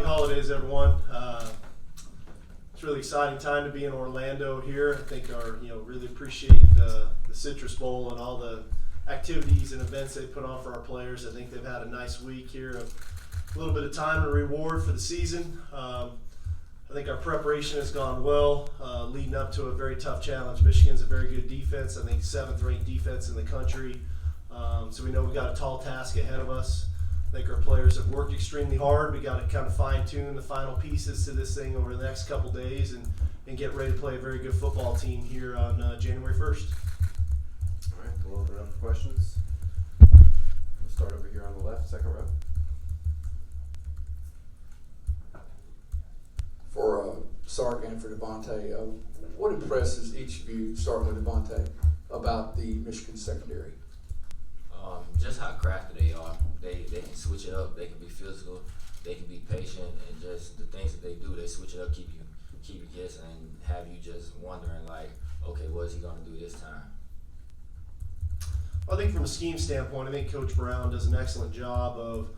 holidays, everyone. It's a really exciting time to be in Orlando here. I think really appreciate the Citrus Bowl and all the activities and events they put on for our players. I think they've had a nice week here, a little bit of time and reward for the season. I think our preparation has gone well, leading up to a very tough challenge. Michigan's a very good defense. I think 7th ranked defense in the country. So we know we've got a tall task ahead of us. I think our players have worked extremely hard. We got to kind of fine-tune the final pieces to this thing over the next couple days and get ready to play a very good football team here on January 1st. All right, we'll open it up for questions. We'll start over here on the left, second row. For Sark and for DeVonta, what impresses each of you, starting with DeVonta, about the Michigan secondary? Just how crafty they are. They can switch it up. They can be physical. They can be patient, and just the things that they do, they switch it up, keep you guessing, and have you just wondering like, okay, what is he going to do this time? I think from a scheme standpoint, I think Coach Brown does an excellent job of,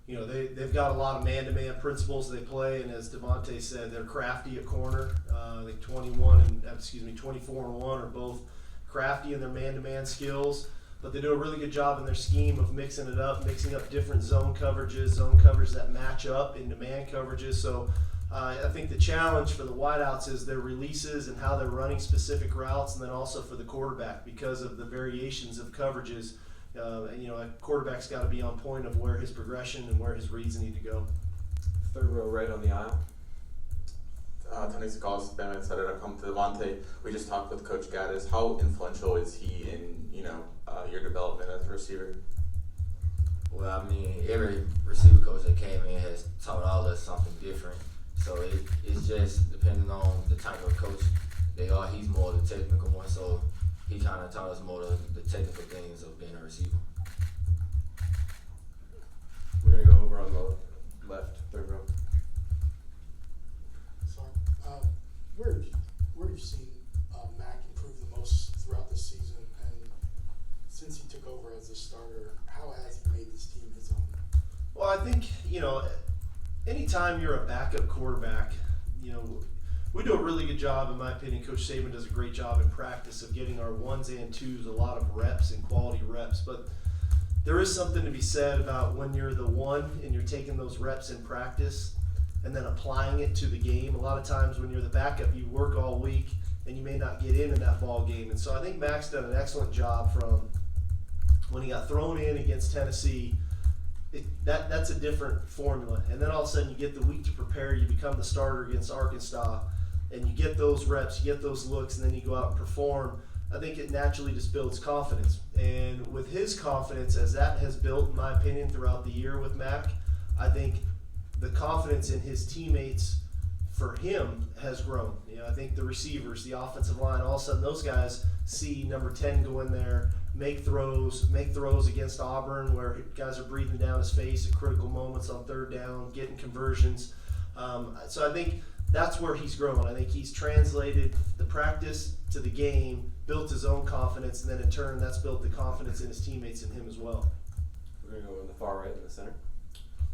they've got a lot of man-to-man principles they play, and as DeVonta said, they're crafty at corner. I think 24 and 1 are both crafty in their man-to-man skills, but they do a really good job in their scheme of mixing it up, mixing up different zone covers that match up into man coverages. So I think the challenge for the wideouts is their releases and how they're running specific routes, and then also for the quarterback because of the variations of coverages. A quarterback's got to be on point of where his progression and where his reads need to go. Third row right on the aisle. Tony Sakalas, fan excited to come to DeVonta. We just talked with Coach Gaddis. How influential is he in your development as a receiver? Well, I mean, every receiver coach that came in has taught all of us something different. So it's just depending on the type of coach they are. He's more the technical one, so he kind of taught us more the technical things of being a receiver. We're going to go over on the left, third row. Sorry. Where have you seen Mac improve the most throughout this season? And since he took over as a starter, how has he made this team his own? Well, I think, anytime you're a backup quarterback, we do a really good job, in my opinion. Coach Saban does a great job in practice of getting our ones and twos a lot of reps and quality reps. But there is something to be said about when you're the one and you're taking those reps in practice and then applying it to the game. A lot of times when you're the backup, you work all week and you may not get in that ball game. And so I think Mac's done an excellent job from when he got thrown in against Tennessee. That's a different formula. And then all of a sudden you get the week to prepare, you become the starter against Arkansas, and you get those reps, you get those looks, and then you go out and perform. I think it naturally just builds confidence. And with his confidence, as that has built, in my opinion, throughout the year with Mac, I think the confidence in his teammates for him has grown. I think the receivers, the offensive line, all of a sudden those guys see number 10 go in there, make throws against Auburn where guys are breathing down his face at critical moments on third down, getting conversions. So I think that's where he's grown. I think he's translated the practice to the game, built his own confidence, and then in turn that's built the confidence in his teammates and him as well. We're going to go in the far right in the center.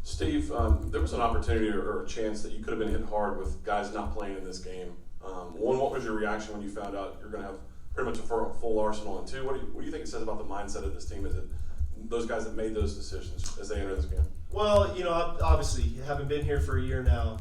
Steve, there was an opportunity or a chance that you could have been hit hard with guys not playing in this game. One, what was your reaction when you found out you're going to have pretty much a full arsenal? And two, what do you think it says about the mindset of this team? Is it those guys that made those decisions as they enter this game? Well, obviously, having been here for a year now,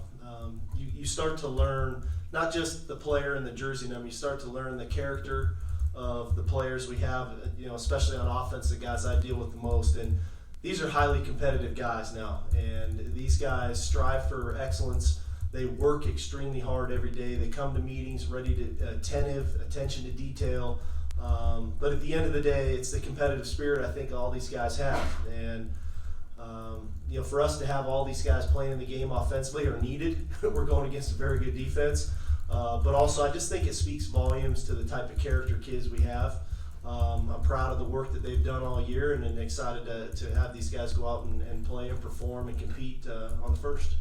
you start to learn not just the player and the jersey number, you start to learn the character of the players we have, especially on offense, the guys I deal with the most. And these are highly competitive guys now, and these guys strive for excellence. They work extremely hard every day. They come to meetings ready to attention to detail. But at the end of the day, it's the competitive spirit I think all these guys have. And for us to have all these guys playing in the game offensively are needed. We're going against a very good defense. But also, I just think it speaks volumes to the type of character kids we have. I'm proud of the work that they've done all year, and excited to have these guys go out and play and perform and compete on the first.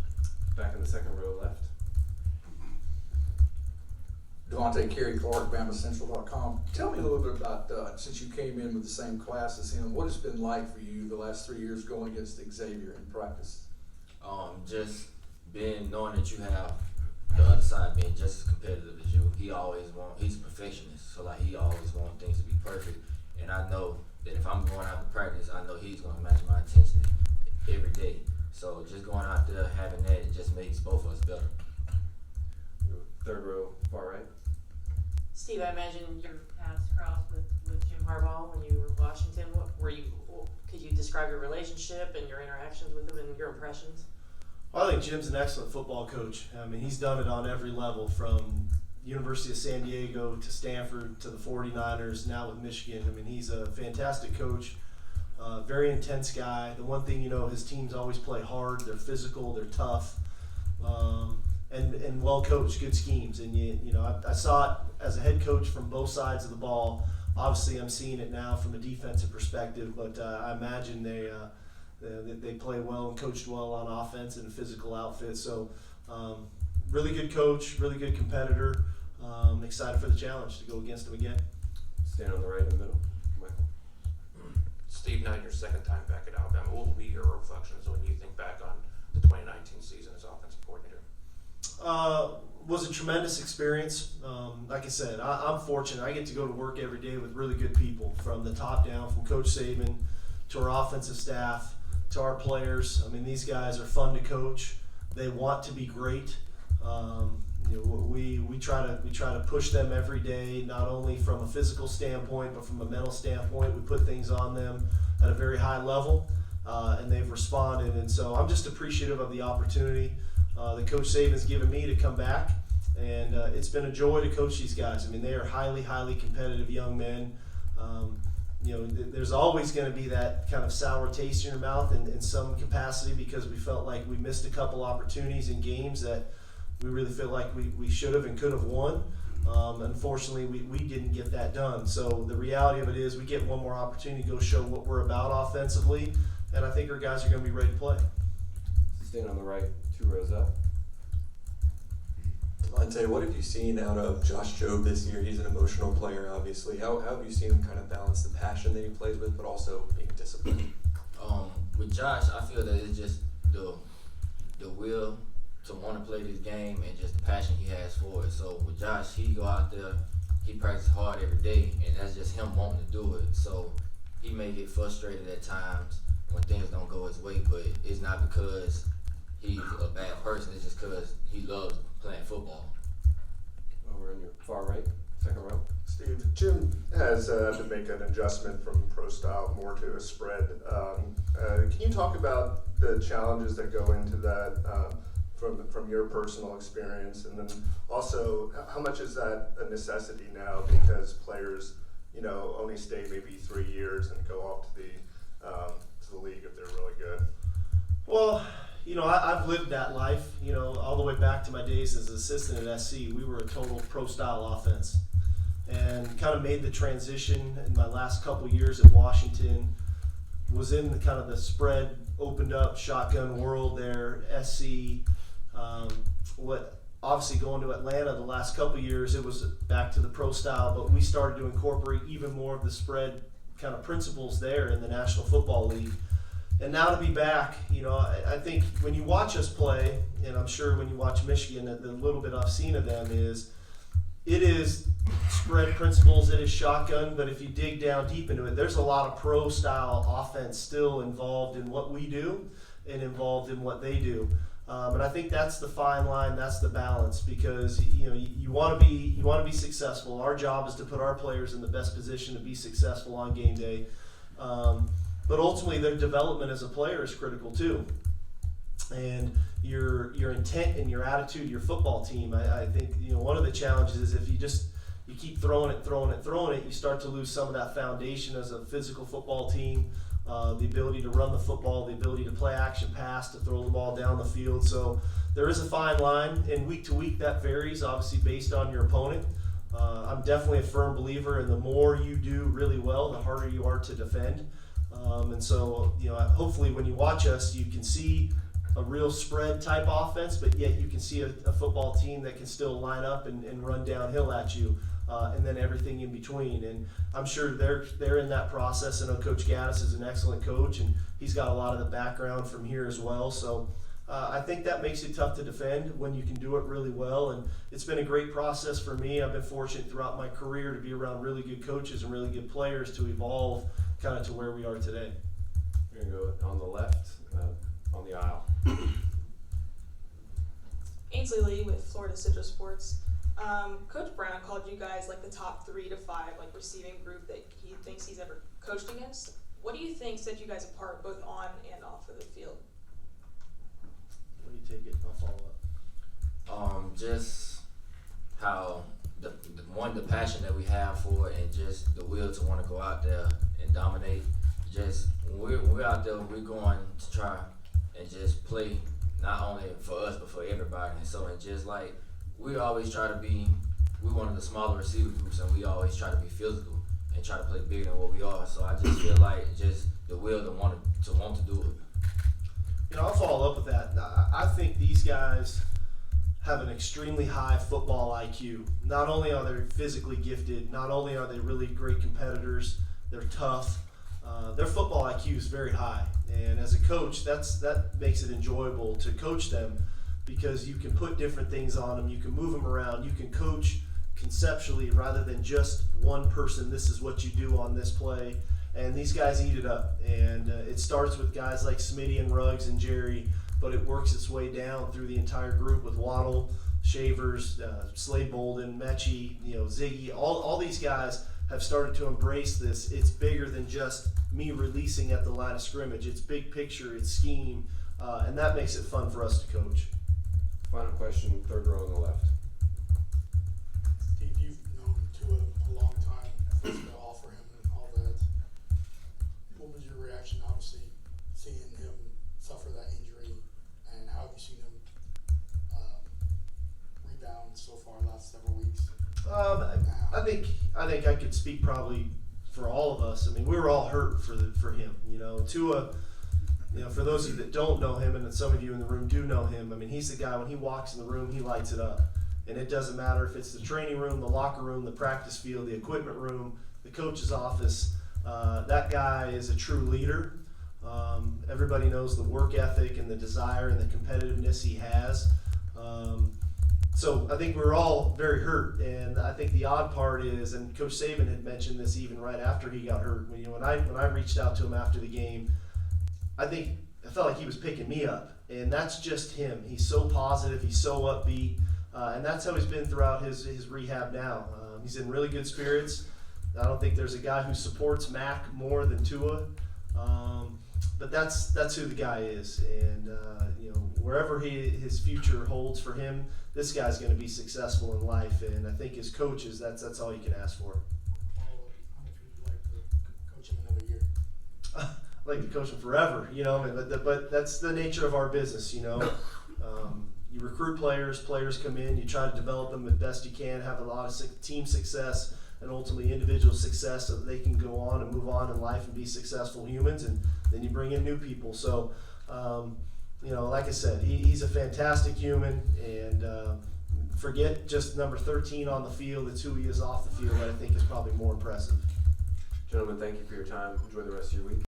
Back in the second row left. DeVonta, Kerry Clark, BamaCentral.com. Tell me a little bit about, since you came in with the same class as him, what it's been like for you the last 3 years going against Xavier in practice? Just knowing that you have the other side being just as competitive as you, he's a perfectionist, so like he always wants things to be perfect. And I know that if I'm going out to practice, I know he's going to match my intensity every day. So just going out there, having that, it just makes both of us better. Third row, far right. Steve, I imagine your paths crossed with Jim Harbaugh when you were in Washington. Could you describe your relationship and your interactions with him and your impressions? Well, I think Jim's an excellent football coach. I mean, he's done it on every level, from University of San Diego to Stanford to the 49ers, now with Michigan. I mean, he's a fantastic coach, very intense guy. The one thing, his teams always play hard. They're physical, they're tough, and well coached, good schemes. And I saw it as a head coach from both sides of the ball. Obviously, I'm seeing it now from a defensive perspective, but I imagine they play well and coached well on offense and a physical outfit. So really good coach, really good competitor. Excited for the challenge to go against him again. Stand on the right in the middle. Michael. Steve, now your second time back at Alabama. What will be your reflections when you think back on the 2019 season as offensive coordinator? Was a tremendous experience. Like I said, I'm fortunate. I get to go to work every day with really good people, from the top down, from Coach Saban to our offensive staff to our players. I mean, these guys are fun to coach. They want to be great. We try to push them every day, not only from a physical standpoint, but from a mental standpoint. We put things on them at a very high level, and they've responded. And so I'm just appreciative of the opportunity that Coach Saban's given me to come back. And it's been a joy to coach these guys. I mean, they are highly, highly competitive young men. There's always going to be that kind of sour taste in your mouth in some capacity, because we felt like we missed a couple opportunities in games that we really feel like we should have and could have won. Unfortunately, we didn't get that done. So the reality of it is we get one more opportunity to go show what we're about offensively, and I think our guys are going to be ready to play. Stand on the right, 2 rows up. DeVonta, what have you seen out of Josh Jobe this year? He's an emotional player, obviously. How have you seen him kind of balance the passion that he plays with, but also being disciplined? With Josh, I feel that it's just the will to want to play this game and just the passion he has for it. So with Josh, he go out there, he practices hard every day, and that's just him wanting to do it. So he may get frustrated at times when things don't go his way, but it's not because he's a bad person. It's just because he loves playing football. Over on your far right, second row. Steve, Jim has to make an adjustment from pro style more to a spread. Can you talk about the challenges that go into that from your personal experience, and then also how much is that a necessity now, because players only stay maybe 3 years and go off to the league if they're really good? Well, I've lived that life, all the way back to my days as an assistant at SC. We were a total pro-style offense, and kind of made the transition in my last couple years at Washington. Was in the spread, opened up shotgun world there, SC. Obviously going to Atlanta the last couple years, it was back to the pro-style, but we started to incorporate even more of the spread kind of principles there in the National Football League. And now to be back, I think when you watch us play, and I'm sure when you watch Michigan, the little bit I've seen of them it is spread principles, it is shotgun, but if you dig down deep into it, there's a lot of pro-style offense still involved in what we do and involved in what they do. And I think that's the fine line, that's the balance, because you want to be successful. Our job is to put our players in the best position to be successful on game day. But ultimately, their development as a player is critical too. And your intent and your attitude, your football team. I think one of the challenges is if you keep throwing it, you start to lose some of that foundation as a physical football team. The ability to run the football, the ability to play action pass, to throw the ball down the field. So there is a fine line, and week to week that varies, obviously based on your opponent. I'm definitely a firm believer in the more you do really well, the harder you are to defend. And so, hopefully when you watch us, you can see a real spread type offense, but yet you can see a football team that can still line up and run downhill at you, and then everything in between. And I'm sure they're in that process. I know Coach Gaddis is an excellent coach, and he's got a lot of the background from here as well. So I think that makes it tough to defend when you can do it really well, and it's been a great process for me. I've been fortunate throughout my career to be around really good coaches and really good players to evolve kind of to where we are today. We're gonna go on the left, on the aisle. Ainsley Lee with Florida Citrus Sports. Coach Brown called you guys like the top 3 to 5 like receiving group that he thinks he's ever coached against. What do you think set you guys apart both on and off of the field? Let me take it. I'll follow up. Just how the passion that we have for it, and just the will to want to go out there and dominate. Just when we're out there, we're going to try and just play not only for us but for everybody. And so, and just like we always try to be, we're one of the smaller receiver groups, and we always try to be physical and try to play bigger than what we are. So I just feel like just the will to want to do it. You know, I'll follow up with that. I think these guys have an extremely high football IQ. Not only are they physically gifted, not only are they really great competitors, they're tough. Their football IQ is very high, and as a coach, that makes it enjoyable to coach them because you can put different things on them, you can move them around, you can coach conceptually rather than just one person. This is what you do on this play, and these guys eat it up. And it starts with guys like Smitty and Ruggs and Jerry, but it works its way down through the entire group with Waddle, Shavers, Slade Bolden, Mechie, Ziggy. All these guys have started to embrace this. It's bigger than just me releasing at the line of scrimmage. It's big picture, it's scheme, and that makes it fun for us to coach. Final question, third row on the left. Steve, you've known Tua a long time, first to offer him and all that. What was your reaction, obviously, seeing him suffer that injury, and how have you seen him rebound so far last several weeks? I think I could speak probably for all of us. I mean, we were all hurt for him. Tua. For those of you that don't know him, and then some of you in the room do know him, I mean, he's the guy, when he walks in the room, he lights it up. And it doesn't matter if it's the training room, the locker room, the practice field, the equipment room, the coach's office. That guy is a true leader. Everybody knows the work ethic and the desire and the competitiveness he has. So I think we're all very hurt, and I think the odd part is, and Coach Saban had mentioned this even right after he got hurt. When I reached out to him after the game, I felt like he was picking me up, and that's just him. He's so positive, he's so upbeat, and that's how he's been throughout his rehab now. He's in really good spirits. I don't think there's a guy who supports Mac more than Tua, but that's who the guy is, and wherever his future holds for him, this guy's going to be successful in life, and I think as coaches, that's all you can ask for. How much would you like to coach him another year? I'd like to coach him forever, but that's the nature of our business, You recruit players come in, you try to develop them the best you can, have a lot of team success and ultimately individual success so that they can go on and move on in life and be successful humans, and then you bring in new people. So, like I said, he's a fantastic human, and forget just number 13 on the field, it's who he is off the field that I think is probably more impressive. Gentlemen, thank you for your time. Enjoy the rest of your week.